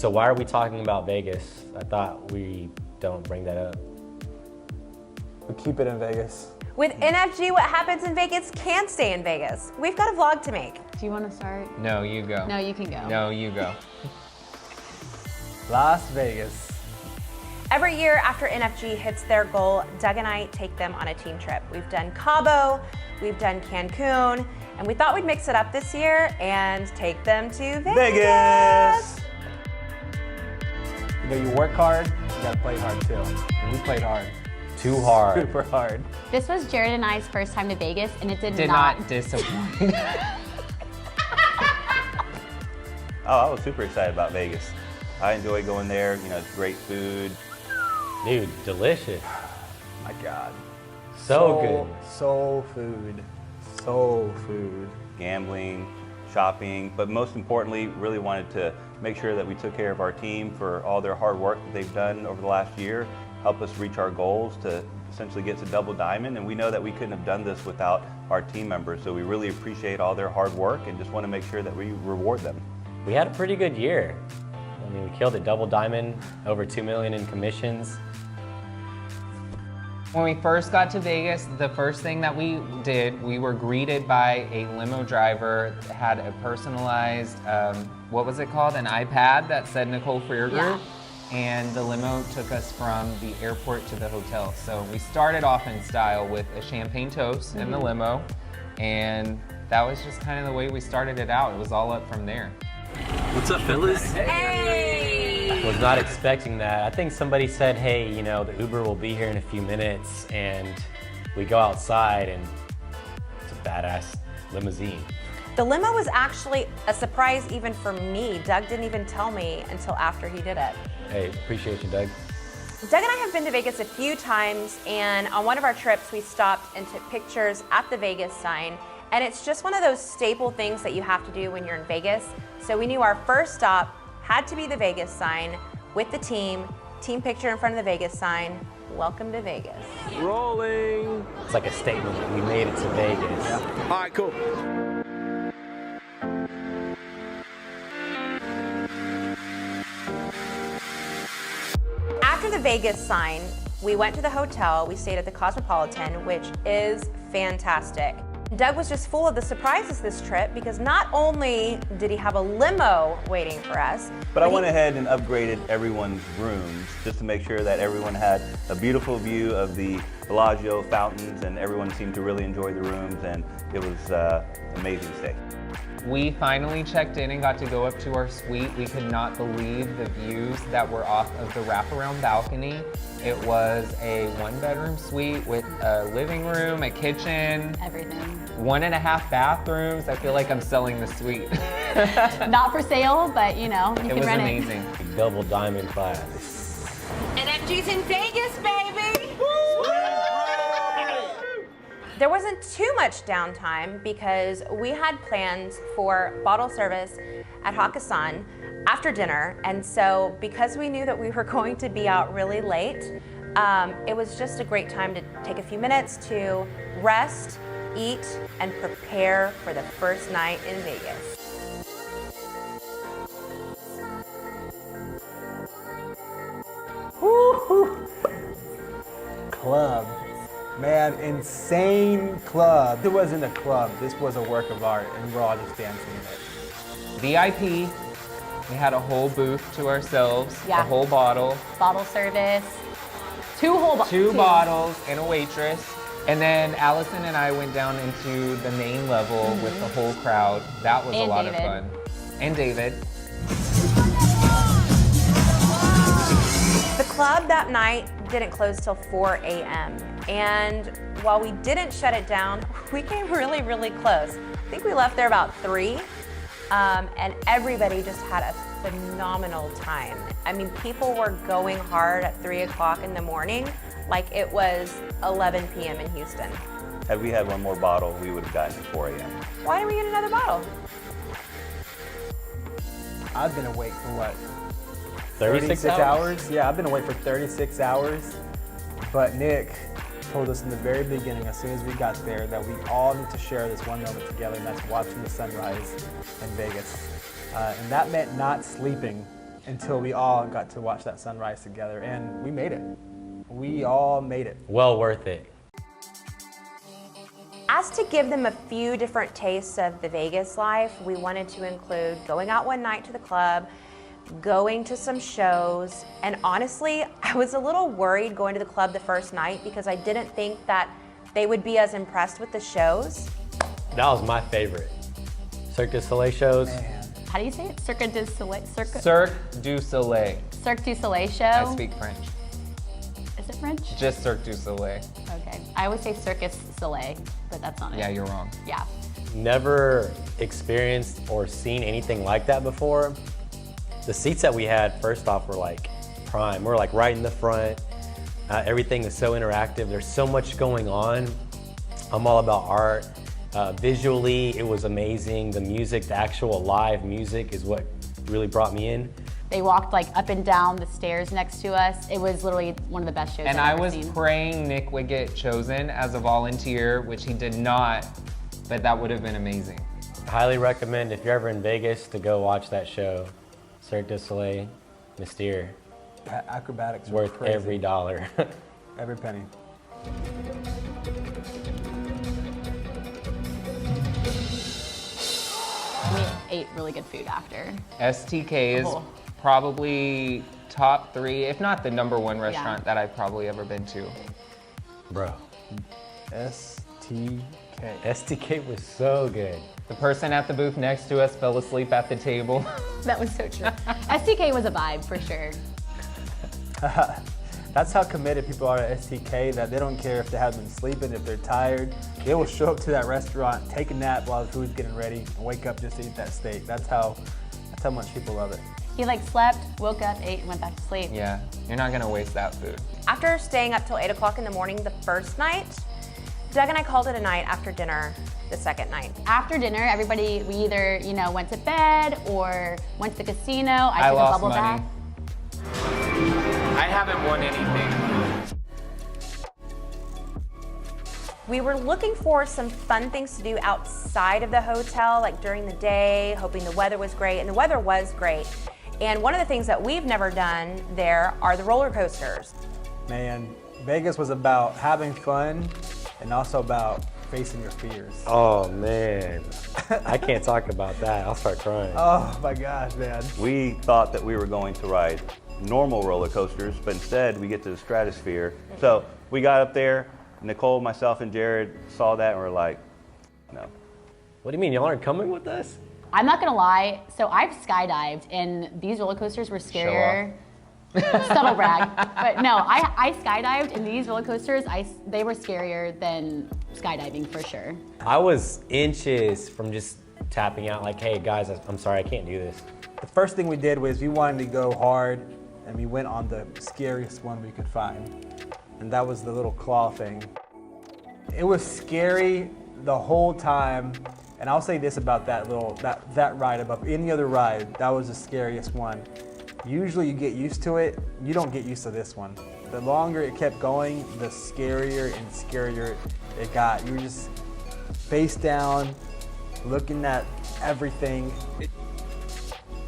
So why are we talking about Vegas? I thought we don't bring that up. We keep it in Vegas. With NFG, what happens in Vegas can't stay in Vegas. We've got a vlog to make. Do you want to start? No, you go. No, you can go. No, you go. Las Vegas. Every year after NFG hits their goal, Doug and I take them on a team trip. We've done Cabo, we've done Cancun, and we thought we'd mix it up this year and take them to Vegas. You know, you work hard, you gotta play hard too. And we played hard. Too hard. Super hard. This was Jared and I's first time to Vegas, and it did not disappoint. Oh, I was super excited about Vegas. I enjoy going there. You know, it's great food. Dude, delicious. My God. So good. Soul food. Soul food. Gambling, shopping, but most importantly, really wanted to make sure that we took care of our team for all their hard work that they've done over the last year, help us reach our goals to essentially get to double diamond. And we know that we couldn't have done this without our team members. So we really appreciate all their hard work and just want to make sure that we reward them. We had a pretty good year. I mean, we killed it, double diamond, over $2 million in commissions. When we first got to Vegas, the first thing that we did, we were greeted by a limo driver that had a personalized, what was it called? An iPad that said Nicole Freer Group. Yeah. And the limo took us from the airport to the hotel. So we started off in style with a champagne toast in the limo. And that was just kind of the way we started it out. It was all up from there. What's up, fellas? Hey! Was not expecting that. I think somebody said, hey, you know, the Uber will be here in a few minutes, and we go outside and it's a badass limousine. The limo was actually a surprise even for me. Doug didn't even tell me until after he did it. Hey, appreciate you, Doug. Doug and I have been to Vegas a few times, and on one of our trips we stopped and took pictures at the Vegas sign, and it's just one of those staple things that you have to do when you're in Vegas. So we knew our first stop had to be the Vegas sign with the team picture in front of the Vegas sign. Welcome to Vegas. Rolling. It's like a statement that we made it to Vegas. Yeah. All right, cool. After the Vegas sign, we went to the hotel. We stayed at the Cosmopolitan, which is fantastic. Doug was just full of the surprises this trip because not only did he have a limo waiting for us, But I went ahead and upgraded everyone's rooms just to make sure that everyone had a beautiful view of the Bellagio fountains, and everyone seemed to really enjoy the rooms, and it was amazing stay. We finally checked in and got to go up to our suite. We could not believe the views that were off of the wraparound balcony. It was a one-bedroom suite with a living room, a kitchen, Everything. 1.5 bathrooms. I feel like I'm selling the suite. Not for sale, but you know, you It can was rent amazing. Double diamond class. NFG's in Vegas, baby! There wasn't too much downtime because we had plans for bottle service at Hakkasan after dinner, and so because we knew that we were going to be out really late, it was just a great time to take a few minutes to rest, eat, and prepare for the first night in Vegas. Woo-hoo. Club. Man, insane club. It wasn't a club, this was a work of art, and we're all just dancing in it. VIP, we had a whole booth to ourselves, Yeah. a whole bottle, Bottle service. Two bottles, and a waitress. And then Allison and I went down into the main level with the whole crowd. That was a And lot David. of fun. And David. The club that night didn't close till 4 a.m. And while we didn't shut it down, we came really, really close. I think we left there about 3, and everybody just had a phenomenal time. I mean, people were going hard at 3 o'clock in the morning like it was 11 p.m. in Houston. Had we had one more bottle, we would have gotten at 4 a.m. Why didn't we get another bottle? I've been awake for what? 36 hours? Yeah, I've been awake for 36 hours. But Nick told us in the very beginning, as soon as we got there, that we all need to share this one moment together, and that's watching the sunrise in Vegas. And that meant not sleeping until we all got to watch that sunrise together, and we made it. We all made it. Well worth it. As to give them a few different tastes of the Vegas life, we wanted to include going out one night to the club, going to some shows, and honestly, I was a little worried going to the club the first night because I didn't think that they would be as impressed with the shows. That was my favorite. Cirque du Soleil shows. Man. How do you say it? Cirque du Soleil? Cirque du Soleil. Cirque du Soleil show? I speak French. Is it French? Just Cirque du Soleil. Okay. I always say Circus Soleil, but that's not it. Yeah, you're wrong. Yeah. Never experienced or seen anything like that before. The seats that we had, first off, were like prime. We're like right in the front. Everything is so interactive. There's so much going on. I'm all about art. Visually, it was amazing. The music, the actual live music is what really brought me in. They walked like up and down the stairs next to us. It was literally one of the best shows And I've I ever was seen. praying Nick would get chosen as a volunteer, which he did not, but that would have been amazing. Highly recommend if you're ever in Vegas to go watch that show. Cirque du Soleil, Mystere. Acrobatics were Worth crazy. every dollar. Every penny. We ate really good food after. STK is Oh. probably top 3, if not the #1 restaurant that I've probably ever been to. Bro, STK. STK was so good. The person at the booth next to us fell asleep at the table. That was so true. STK was a vibe for sure. That's how committed people are to STK, that they don't care if they haven't been sleeping, if they're tired. They will show up to that restaurant, take a nap while the food's getting ready, and wake up just to eat that steak. That's how much people love it. He like slept, woke up, ate, and went back to sleep. Yeah, you're not gonna waste that food. After staying up till 8 o'clock in the morning the first night, Doug and I called it a night after dinner the second night. After dinner, everybody, we either, went to bed or went to the casino. I took a lost bubble money. bath. I haven't won anything. We were looking for some fun things to do outside of the hotel, like during the day, hoping the weather was great, and the weather was great. And one of the things that we've never done there are the roller coasters. Man, Vegas was about having fun and also about facing your fears. Oh man, I can't talk about that. I'll start crying. Oh my gosh, man. We thought that we were going to ride normal roller coasters, but instead we get to the stratosphere. So we got up there, Nicole, myself, and Jared saw that and were like, no. What do you mean, y'all aren't coming with us? I'm not gonna lie, so I've skydived and these roller coasters were scarier. Subtle brag. But no, I skydived and these roller coasters, they were scarier than skydiving for sure. I was inches from just tapping out like, hey guys, I'm sorry, I can't do this. The first thing we did was we wanted to go hard, and we went on the scariest one we could find. And that was the little claw thing. It was scary the whole time. And I'll say this about that ride above any other ride, that was the scariest one. Usually you get used to it, you don't get used to this one. The longer it kept going, the scarier and scarier it got. You were just face down, looking at everything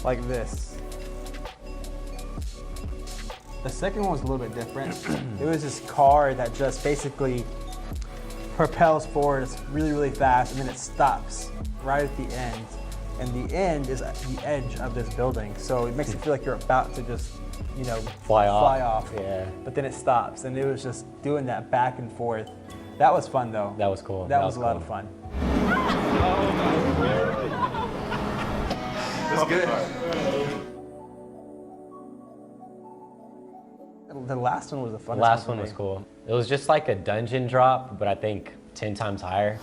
like this. The second one was a little bit different. It was this car that just basically propels forward. It's really, really fast, and then it stops right at the end. And the end is at the edge of this building. So it makes it feel like you're about to just, Fly off. Fly Yeah. But then it stops, and it was just doing that back and forth. That was fun, though. That was cool. That was a lot of fun. That's good. The last one was the funnest. The last for one me. was cool. It was just like a dungeon drop, but I think 10 times higher.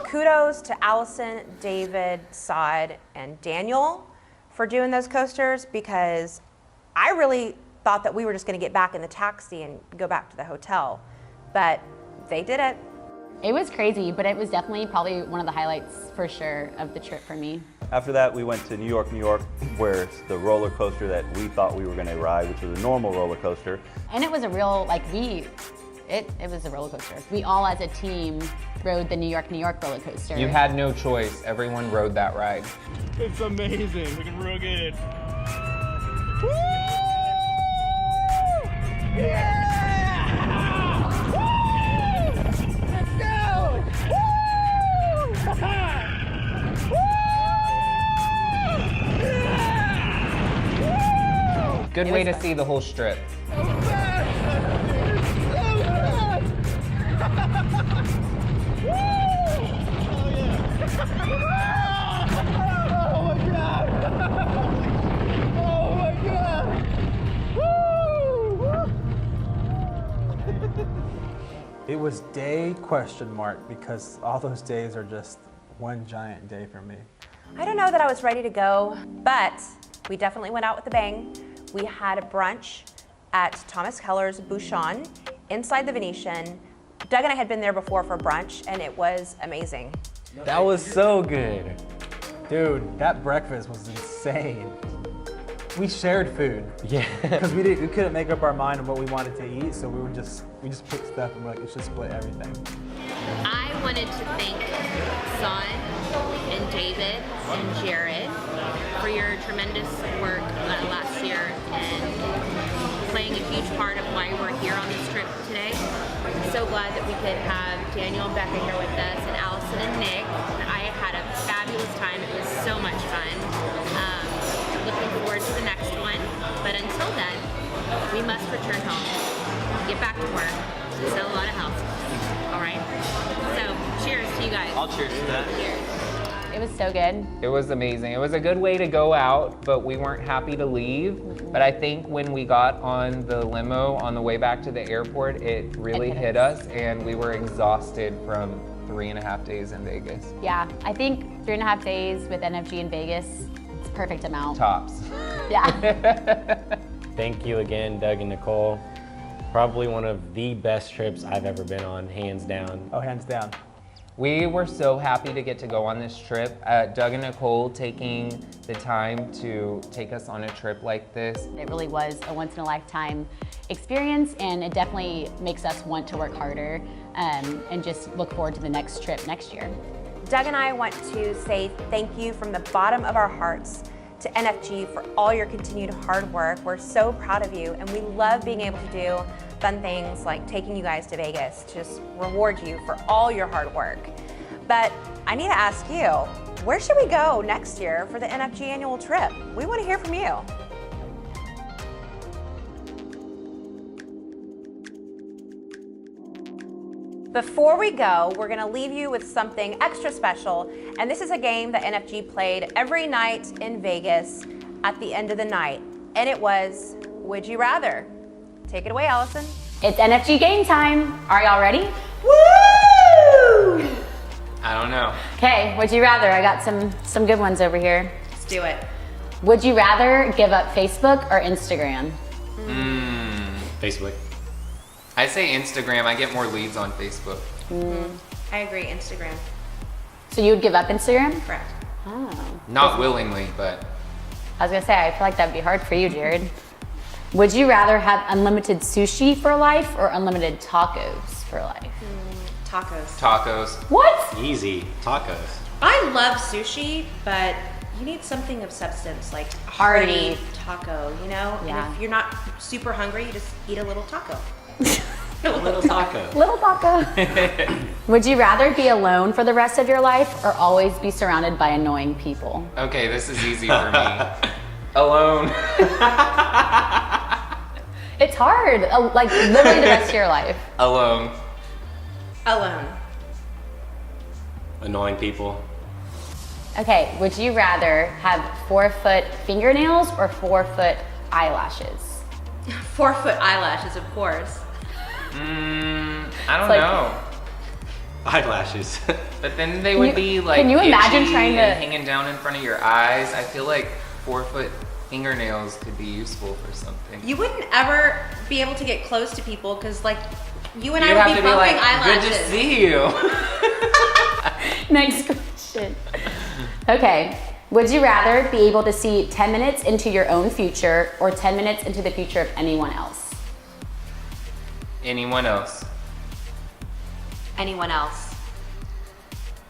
Kudos to Allison, David, Saad, and Daniel for doing those coasters, because I really thought that we were just going to get back in the taxi and go back to the hotel, but they did it. It was crazy, but it was definitely probably one of the highlights for sure of the trip for me. After that, we went to New York, where it's the roller coaster that we thought we were going to ride, which was a normal roller coaster. And it was a real, It was a roller coaster. We all as a team rode the New York roller coaster. You had no choice. Everyone rode that ride. It's amazing. Looking real good. Woo! Yeah! Woo! Let's go! Woo! Woo! Yeah! Good way to see the whole strip. It was day question mark because all those days are just one giant day for me. I don't know that I was ready to go, but we definitely went out with a bang. We had a brunch at Thomas Keller's Bouchon inside the Venetian. Doug and I had been there before for brunch, and it was amazing. That was so good. Dude, that breakfast was insane. We shared food Yeah. because we couldn't make up our mind on what we wanted to eat, so we just picked stuff and we're like, let's just split everything. I wanted to thank Son and David and Jared for your tremendous work last year and playing a huge part of why we're here on this trip today. I'm so glad that we could have Daniel and Becca here with us and Allison and Nick. I had a fabulous time. It was so much fun. Looking forward to the next one. But until then, we must return home, get back to work, and sell a lot of houses. All right? So, cheers to you guys. I'll cheers to that. Cheers. It was so good. It was amazing. It was a good way to go out, but we weren't happy to leave. But I think when we got on the limo on the way back to the airport, it really It hit hit us, and we were exhausted from 3.5 days in Vegas. Yeah, I think 3.5 days with NFG in Vegas, it's a perfect amount. Tops. Yeah. Thank you again, Doug and Nicole. Probably one of the best trips I've ever been on, hands down. Oh, hands down. We were so happy to get to go on this trip. Doug and Nicole taking the time to take us on a trip like this. It really was a once in a lifetime experience, and it definitely makes us want to work harder and just look forward to the next trip next year. Doug and I want to say thank you from the bottom of our hearts to NFG for all your continued hard work. We're so proud of you, and we love being able to do fun things like taking you guys to Vegas to just reward you for all your hard work. But I need to ask you, where should we go next year for the NFG annual trip? We want to hear from you. Before we go, we're gonna leave you with something extra special, and this is a game that NFG played every night in Vegas at the end of the night, and it was Would You Rather? Take it away, Allison. It's NFG game time. Are y'all ready? Woo! I don't know. Okay, would you rather? I got some good ones over here. Let's do it. Would you rather give up Facebook or Instagram? Facebook. I say Instagram. I get more leads on Facebook. I agree, Instagram. So you would give up Instagram? Correct. Oh. Not willingly, but I was gonna say, I feel like that'd be hard for you, Jared. Would you rather have unlimited sushi for life or unlimited tacos for life? Tacos. tacos. What? Easy. Tacos. I love sushi, but you need something of substance, like a Hearty. hearty taco, you know? Yeah. And if you're not super hungry, you just eat a little taco. A little taco. Little taco. Would you rather be alone for the rest of your life or always be surrounded by annoying people? Okay, this is easy for me. Alone. It's hard, like literally the rest of your life. Alone. Alone. Annoying people. Okay, would you rather have 4-foot fingernails or 4-foot eyelashes? 4-foot eyelashes, of course. I don't It's like- know. Eyelashes. But then they would you- be like can you imagine itchy trying to- and hanging down in front of your eyes. I feel like 4-foot fingernails could be useful for something. You wouldn't ever be able to get close to people because, like, you and You'd I have would to be be bumping like, eyelashes. good to see you. Next question. Okay, would you rather be able to see 10 minutes into your own future or 10 minutes into the future of anyone else? Anyone else? anyone else?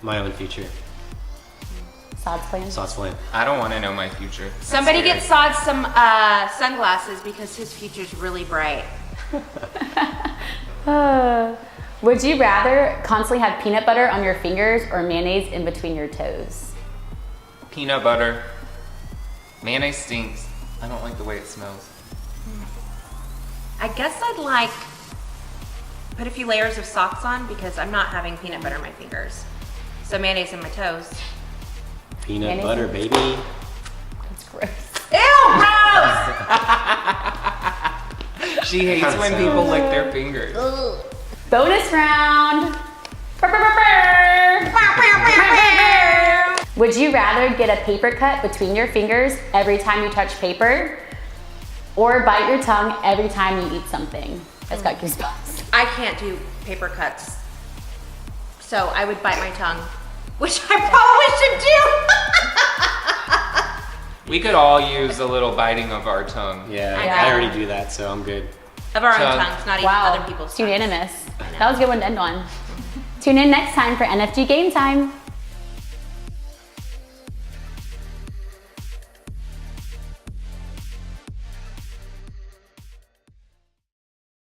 My own future. Sod's plan. Sod's plan. I don't want to know my future. That's Somebody scary. get Sod some sunglasses because his future's really bright. Would you rather constantly have peanut butter on your fingers or mayonnaise in between your toes? Peanut butter. Mayonnaise stinks. I don't like the way it smells. I guess I'd like put a few layers of socks on because I'm not having peanut butter on my fingers. So mayonnaise in my toes. Peanut Mayonnaise butter, in- baby. That's gross. Ew, gross! She hates when people lick their fingers. Bonus round. Would you rather get a paper cut between your fingers every time you touch paper or bite your tongue every time you eat something? That's got goosebumps. I can't do paper cuts. So I would bite my tongue, which I probably should do. We could all use a little biting of our tongue. Yeah, I know. I already do that, so I'm good. Of our own Tongue. tongues, not even Wow, other people's it's tongues. unanimous. That was a good one to end on. Tune in next time for NFG Game Time.